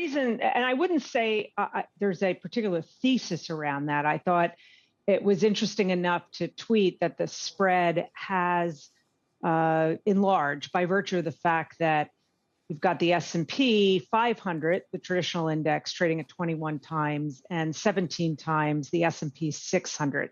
reason, and I wouldn't say there's a particular thesis around that. I thought it was interesting enough to tweet that the spread has enlarged by virtue of the fact that you've got the S&P 500, the traditional index, trading at 21 times and 17 times the S&P 600.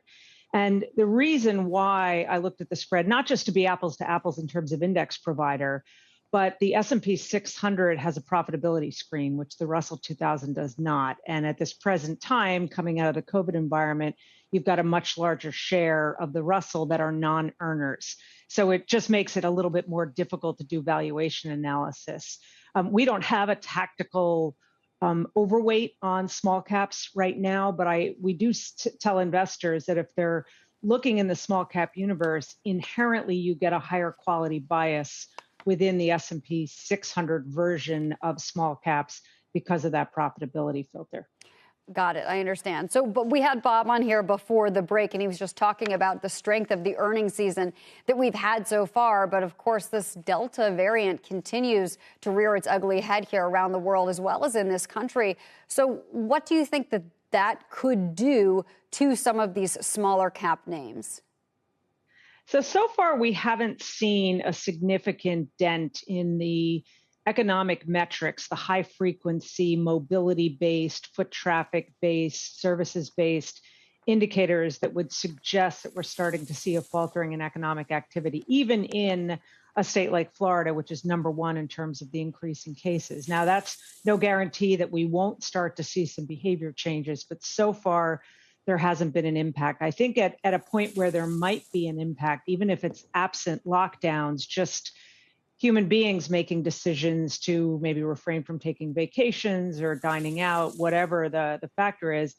And the reason why I looked at the spread, not just to be apples to apples in terms of index provider, but the S&P 600 has a profitability screen, which the Russell 2000 does not. And at this present time, coming out of the COVID environment, you've got a much larger share of the Russell that are non-earners. So it just makes it a little bit more difficult to do valuation analysis. We don't have a tactical overweight on small caps right now, but we do tell investors that if they're looking in the small cap universe, inherently you get a higher quality bias within the S&P 600 version of small caps because of that profitability filter. Got it. I understand. So, but we had Bob on here before the break, and he was just talking about the strength of the earnings season that we've had so far. But of course, this Delta variant continues to rear its ugly head here around the world as well as in this country. So what do you think that could do to some of these smaller cap names? So far, we haven't seen a significant dent in the economic metrics, the high frequency, mobility based, foot traffic based, services based indicators that would suggest that we're starting to see a faltering in economic activity, even in a state like Florida, which is number one in terms of the increase in cases. Now, that's no guarantee that we won't start to see some behavior changes, but so far, there hasn't been an impact. I think at a point where there might be an impact, even if it's absent lockdowns, just human beings making decisions to maybe refrain from taking vacations or dining out, whatever the factor is,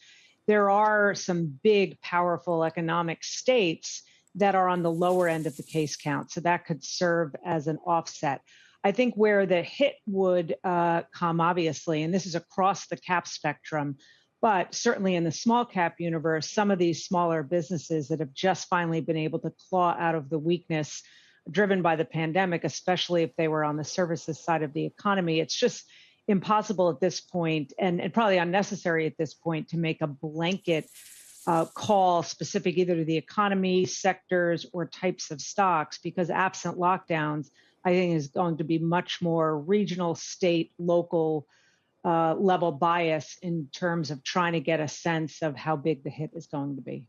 there are some big, powerful economic states that are on the lower end of the case count. So that could serve as an offset. I think where the hit would come, obviously, and this is across the cap spectrum, but certainly in the small cap universe, some of these smaller businesses that have just finally been able to claw out of the weakness driven by the pandemic, especially if they were on the services side of the economy. It's just impossible at this point, and probably unnecessary at this point, to make a blanket call specific either to the economy, sectors, or types of stocks, because absent lockdowns, I think is going to be much more regional, state, local level bias in terms of trying to get a sense of how big the hit is going to be.